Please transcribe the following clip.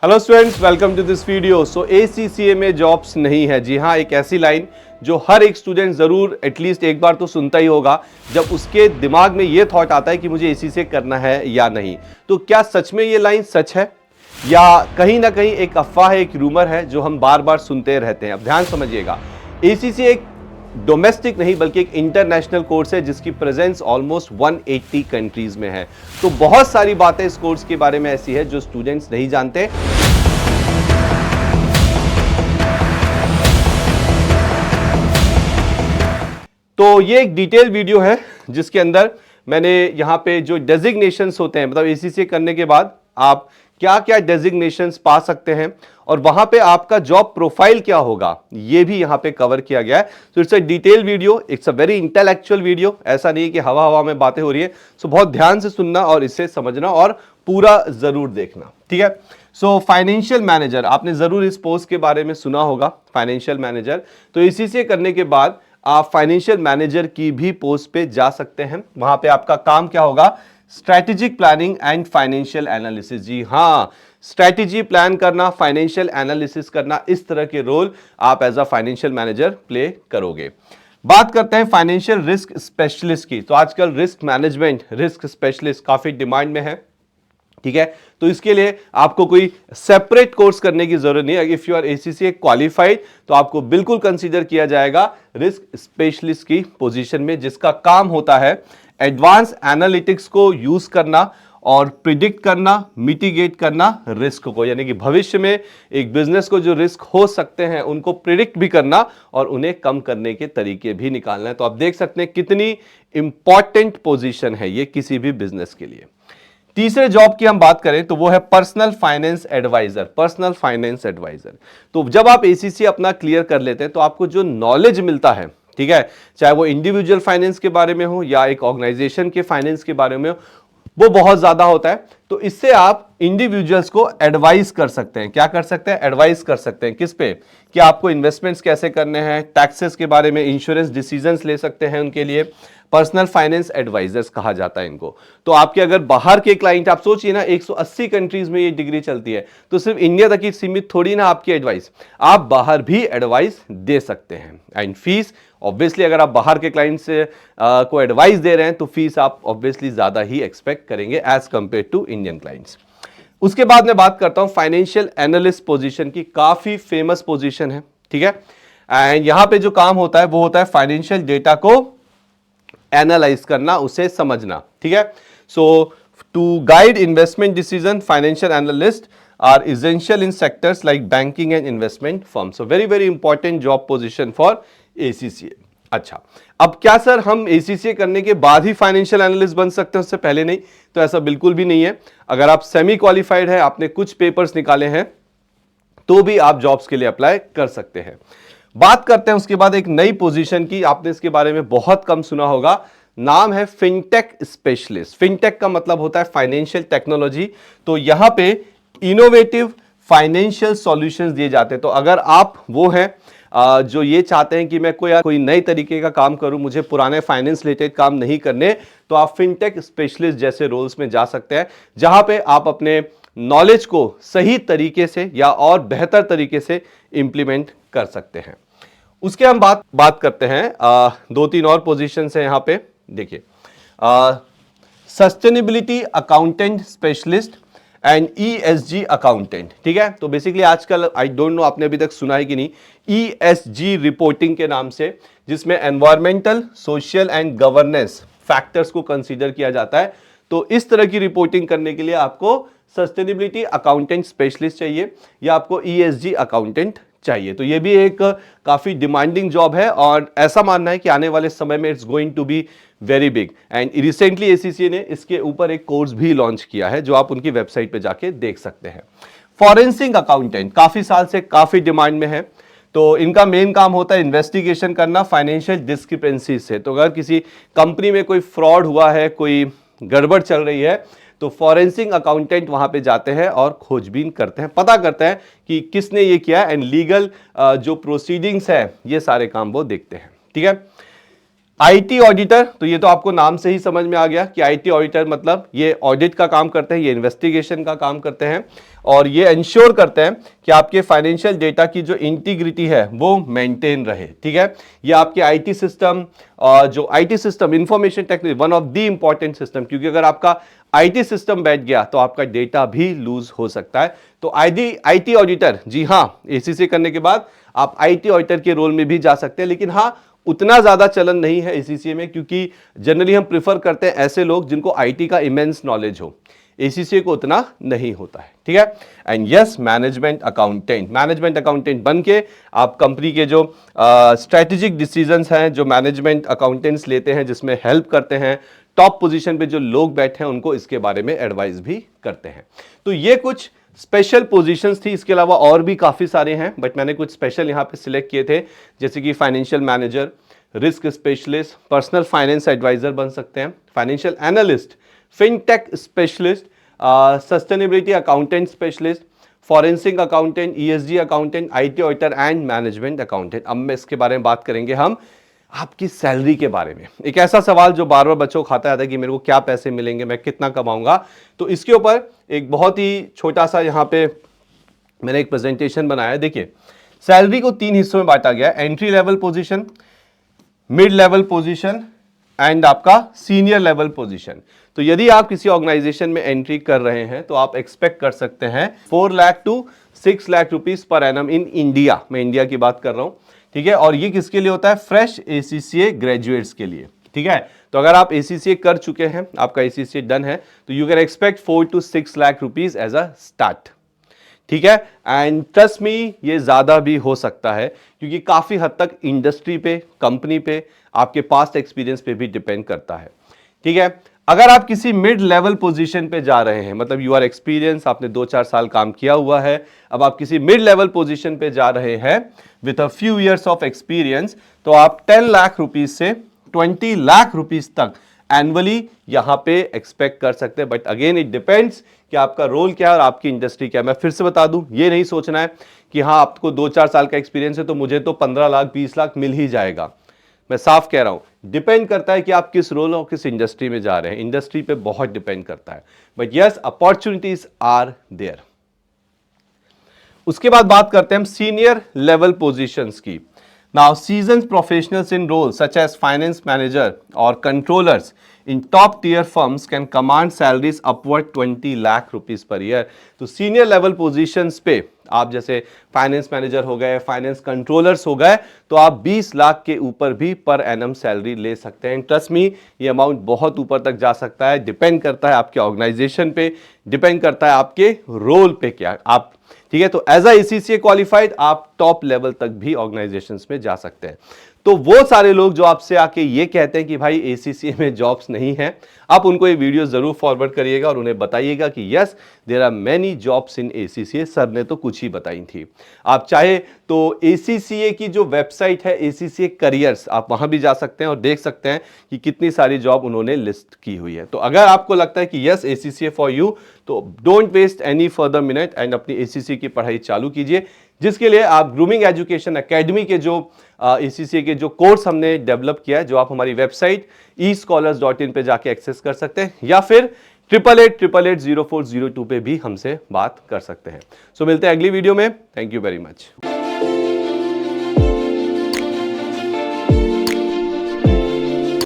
Hello students, welcome to this video. So ACCA में jobs नहीं है। जी हाँ, एक ऐसी लाइन जो हर एक स्टूडेंट जरूर एटलीस्ट एक बार तो सुनता ही होगा जब उसके दिमाग में ये थॉट आता है कि मुझे ACCA करना है या नहीं। तो क्या सच में ये लाइन सच है या कहीं ना कहीं एक अफवाह है, एक रूमर है जो हम बार बार सुनते रहते हैं। अब ध्यान समझिएगा, ACCA एक डोमेस्टिक नहीं बल्कि एक इंटरनेशनल कोर्स है जिसकी प्रेजेंस ऑलमोस्ट 180 कंट्रीज में है। तो बहुत सारी बातें इस कोर्स के बारे में ऐसी है जो स्टूडेंट्स नहीं जानते। तो ये एक डिटेल वीडियो है जिसके अंदर मैंने यहाँ पे जो डेजिग्नेशंस होते हैं, मतलब ACCA करने के बाद आप क्या क्या डेजिग्नेशंस पा सकते हैं और वहां पे आपका जॉब प्रोफाइल क्या होगा, ये भी यहां पे कवर किया गया है। So it's a detail video, it's a very intellectual video. ऐसा नहीं है कि हवा हवा में बातें हो रही है। सो बहुत ध्यान से सुनना और इसे समझना और पूरा जरूर देखना, ठीक है। सो फाइनेंशियल मैनेजर, आपने जरूर इस पोस्ट के बारे में सुना होगा, फाइनेंशियल मैनेजर। तो ACCA करने के बाद आप फाइनेंशियल मैनेजर की भी पोस्ट पे जा सकते हैं। वहां पे आपका काम क्या होगा? Strategic planning and financial analysis. जी हाँ, स्ट्रैटेजी प्लान करना, फाइनेंशियल एनालिसिस करना, इस तरह के रोल आप as a financial manager play करोगे। बात करते हैं फाइनेंशियल रिस्क स्पेशलिस्ट की। तो आजकल रिस्क मैनेजमेंट, रिस्क स्पेशलिस्ट काफी डिमांड में है, ठीक है। तो इसके लिए आपको कोई सेपरेट कोर्स करने की जरूरत नहीं है। If you are ACCA qualified तो आपको बिल्कुल कंसीडर किया जाएगा रिस्क स्पेशलिस्ट की पोजीशन में, जिसका काम होता है एडवांस एनालिटिक्स को यूज करना और प्रिडिक्ट करना, मिटिगेट करना रिस्क को, यानी कि भविष्य में एक बिजनेस को जो रिस्क हो सकते हैं उनको प्रिडिक्ट भी करना और उन्हें कम करने के तरीके भी निकालना है। तो आप देख सकते हैं कितनी इंपॉर्टेंट पोजीशन है ये किसी भी बिजनेस के लिए। तीसरे जॉब की हम बात करें तो वो है personal finance advisor. Personal finance advisor, तो जब आप ACCA अपना क्लियर कर लेते हैं तो आपको जो नॉलेज मिलता है, ठीक है, चाहे वो इंडिविजुअल फाइनेंस के बारे में हो या एक ऑर्गेनाइजेशन के फाइनेंस के बारे में हो, वो बहुत ज्यादा होता है। तो इससे आप इंडिविजुअल्स को एडवाइस कर सकते हैं। क्या कर सकते हैं? एडवाइस कर सकते हैं। किस पे? कि आपको इन्वेस्टमेंट्स कैसे करने हैं, टैक्सेस के बारे में, इंश्योरेंस डिसीजंस ले सकते हैं उनके लिए। पर्सनल फाइनेंस एडवाइजर्स कहा जाता है इनको। तो आपके अगर बाहर के क्लाइंट, आप सोचिए ना 180 कंट्रीज में ये डिग्री चलती है, तो सिर्फ इंडिया तक ही सीमित थोड़ी ना आपकी एडवाइस, आप बाहर भी एडवाइस दे सकते हैं। एंड फीस ऑब्वियसली, अगर आप बाहर के क्लाइंट से को एडवाइस दे रहे हैं तो फीस आप ऑब्वियसली ज्यादा ही एक्सपेक्ट करेंगे as compare to Indian clients. उसके बाद मैं बात करता हूं फाइनेंशियल एनालिस्ट पोजीशन की। काफी फेमस पोजीशन है, ठीक है। एंड यहां पे जो काम होता है वो होता है फाइनेंशियल डेटा को एनालाइज करना, उसे समझना, ठीक है। So to guide investment decision, financial analyst are essential in sectors like banking and investment firm. So very very important job position for ACCA। अच्छा, अब क्या सर हम ACCA करने के बाद ही फाइनेंशियल एनालिस्ट बन सकते हैं, उससे पहले नहीं? तो ऐसा बिल्कुल भी नहीं है। अगर आप सेमी क्वालिफाइड है, आपने कुछ पेपर्स निकाले हैं, तो भी आप जॉब्स के लिए अप्लाई कर सकते हैं। बात करते हैं उसके बाद एक नई पोजीशन की। आपने इसके बारे में बहुत कम सुना होगा, नाम है फिनटेक स्पेशलिस्ट। फिनटेक का मतलब होता है फाइनेंशियल टेक्नोलॉजी। तो यहां पे इनोवेटिव फाइनेंशियल सॉल्यूशंस दिए जाते हैं। तो अगर आप वो हैं जो ये चाहते हैं कि मैं कोई नए तरीके का काम करूं, मुझे पुराने फाइनेंस रिलेटेड काम नहीं करने, तो आप फिनटेक स्पेशलिस्ट जैसे रोल्स में जा सकते हैं, जहां पे आप अपने नॉलेज को सही तरीके से या और बेहतर तरीके से इंप्लीमेंट कर सकते हैं। उसके हम बात करते हैं, दो तीन और पोजीशंस हैं यहां पे। देखिए, sustainability accountant specialist and ESG accountant, ठीक है। तो बेसिकली आजकल, आई डोंट नो आपने अभी तक सुना है कि नहीं, ESG रिपोर्टिंग के नाम से, जिसमें environmental, social and governance factors को कंसीडर किया जाता है। तो इस तरह की रिपोर्टिंग करने के लिए आपको सस्टेनेबिलिटी अकाउंटेंट स्पेशलिस्ट चाहिए या आपको ESG अकाउंटेंट चाहिए। तो ये भी एक काफी डिमांडिंग जॉब है और ऐसा मानना है कि आने वाले समय में it's going to be very big. And recently ACCA ने इसके ऊपर एक कोर्स भी लॉन्च किया है जो आप उनकी वेबसाइट पे जाके देख सकते हैं। फॉरेंसिक अकाउंटेंट काफी साल से काफी डिमांड में है। तो इनका मेन काम होता है इन्वेस्टिगेशन करना फाइनेंशियल डिस्क्रिपेंसी से। तो अगर किसी कंपनी में कोई फ्रॉड हुआ है, कोई गड़बड़ चल रही है, तो फॉरेंसिक अकाउंटेंट वहां पे जाते हैं और खोजबीन करते हैं, पता करते हैं कि किसने ये किया, एंड लीगल जो प्रोसीडिंग्स है ये सारे काम वो देखते हैं, ठीक है। आईटी ऑडिटर, तो ये तो आपको नाम से ही समझ में आ गया कि आईटी ऑडिटर मतलब ये ऑडिट का काम करते हैं, ये इन्वेस्टिगेशन का काम करते हैं और ये इंश्योर करते हैं कि आपके फाइनेंशियल डेटा की जो इंटीग्रिटी है वो मेंटेन रहे। ठीक है, ये आपके आईटी सिस्टम, जो IT system information technology, one of the important system, क्योंकि अगर आपका आईटी सिस्टम बैठ गया तो आपका डेटा भी लूज हो सकता है। तो आईटी ऑडिटर, जी हाँ, एसीसी करने के बाद आप आईटी ऑडिटर के रोल में भी जा सकते हैं, लेकिन हाँ उतना ज्यादा चलन नहीं है एसीसीए में, क्योंकि जनरली हम प्रिफर करते हैं ऐसे लोग जिनको आईटी का इमेंस नॉलेज हो। एसीसीए को उतना नहीं होता है। ठीक है, एंड यस, मैनेजमेंट अकाउंटेंट बन के आप कंपनी के जो स्ट्रेटेजिक डिसीजंस हैं, जो मैनेजमेंट अकाउंटेंट्स लेते हैं, जिसमें हेल्प करते हैं, टॉप पोजीशन पे जो लोग बैठे हैं उनको इसके बारे में एडवाइस भी करते हैं। तो ये कुछ स्पेशल पोजीशंस थी, इसके अलावा और भी काफी सारे हैं, बट मैंने कुछ स्पेशल यहां पे सिलेक्ट किए थे, जैसे कि financial manager, risk specialist, personal finance advisor बन सकते हैं, financial analyst, fintech specialist, sustainability accountant specialist, forensic accountant, ESG accountant, IT auditor and management accountant. अब मैं इसके बारे में बात करेंगे हम आपकी सैलरी के बारे में। एक ऐसा सवाल जो बार बार बच्चों को खाता है कि मेरे को क्या पैसे मिलेंगे, मैं कितना कमाऊंगा। तो इसके ऊपर एक बहुत ही छोटा सा यहाँ पे मैंने एक प्रेजेंटेशन बनाया है। देखिए, सैलरी को 3 हिस्सों में बांटा गया, entry level position, mid level position and आपका सीनियर लेवल पोजीशन। तो यदि आप किसी ऑर्गेनाइजेशन में एंट्री कर रहे हैं तो आप एक्सपेक्ट कर सकते हैं 4 lakh to 6 lakh rupees per annum in India. मैं इंडिया की बात कर रहा हूं। ठीक है, और ये किसके लिए होता है? फ्रेश एसीसीए ग्रेजुएट्स के लिए। ठीक है, तो अगर आप एसीसीए कर चुके हैं, आपका एसीसीए डन है, तो you can expect 4 to 6 lakh rupees as a start. ठीक है, एंड ट्रस्ट मी ये ज्यादा भी हो सकता है, क्योंकि काफी हद तक इंडस्ट्री पे, कंपनी पे, आपके पास्ट एक्सपीरियंस पे भी डिपेंड करता है। ठीक है, अगर आप किसी मिड लेवल पोजीशन पे जा रहे हैं, मतलब यू आर एक्सपीरियंस, आपने 2-4 साल काम किया हुआ है, अब आप किसी मिड लेवल पोजीशन पे जा रहे हैं with a few years of experience, तो आप 10 लाख रुपीज से 20 लाख रुपीज तक एनुअली यहां पे एक्सपेक्ट कर सकते हैं। बट अगेन इट डिपेंड्स कि आपका रोल क्या है और आपकी इंडस्ट्री क्या है। मैं फिर से बता दूं, ये नहीं सोचना है कि हाँ आपको 2-4 साल का एक्सपीरियंस है तो मुझे तो 15 लाख 20 लाख मिल ही जाएगा। मैं साफ कह रहा हूं, डिपेंड करता है कि आप किस रोल और किस इंडस्ट्री में जा रहे हैं। इंडस्ट्री पे बहुत डिपेंड करता है, but yes, opportunities are there. उसके बाद बात करते हैं हम सीनियर लेवल पोजीशंस की। Now seasoned professionals in role such as finance manager और controllers in top tier firms can command salaries upward 20 lakh rupees per year. तो सीनियर लेवल पोजीशंस पे आप जैसे फाइनेंस मैनेजर हो गए, फाइनेंस कंट्रोलर्स हो गए, तो आप 20 लाख के ऊपर भी पर एनम सैलरी ले सकते हैं। ट्रस्ट मी, ये अमाउंट बहुत ऊपर तक जा सकता है। डिपेंड करता है आपके ऑर्गेनाइजेशन पे, डिपेंड करता है आपके रोल पे क्या आप। ठीक है, तो एज अ एसीसीए क्वालिफाइड आप टॉप लेवल तक भी ऑर्गेनाइजेशंस में जा सकते हैं। तो वो सारे लोग जो आपसे आके ये कहते हैं कि भाई एसीसीए में जॉब्स नहीं है, आप उनको ये वीडियो जरूर फॉरवर्ड करिएगा और उन्हें बताइएगा कि yes there are many jobs in ACCA. Sir ने तो कुछ ही बताई थी। आप चाहे तो एसीसीए की जो वेबसाइट है एसीसीए करियर्स, आप वहां भी जा सकते हैं और देख सकते हैं कि कितनी सारी जॉब उन्होंने लिस्ट की हुई है। तो अगर आपको लगता है कि यस एसीसीए फॉर यू, तो don't waste any further minute and अपनी एसीसीए की पढ़ाई चालू कीजिए, जिसके लिए आप ग्रूमिंग एजुकेशन एकेडमी के जो एसीसीए के जो कोर्स हमने डेवलप किया है, जो आप हमारी वेबसाइट escholars.in पे जाके एक्सेस कर सकते हैं, या फिर 88880402 पे भी हमसे बात कर सकते हैं। सो मिलते हैं अगली वीडियो में। Thank you very much.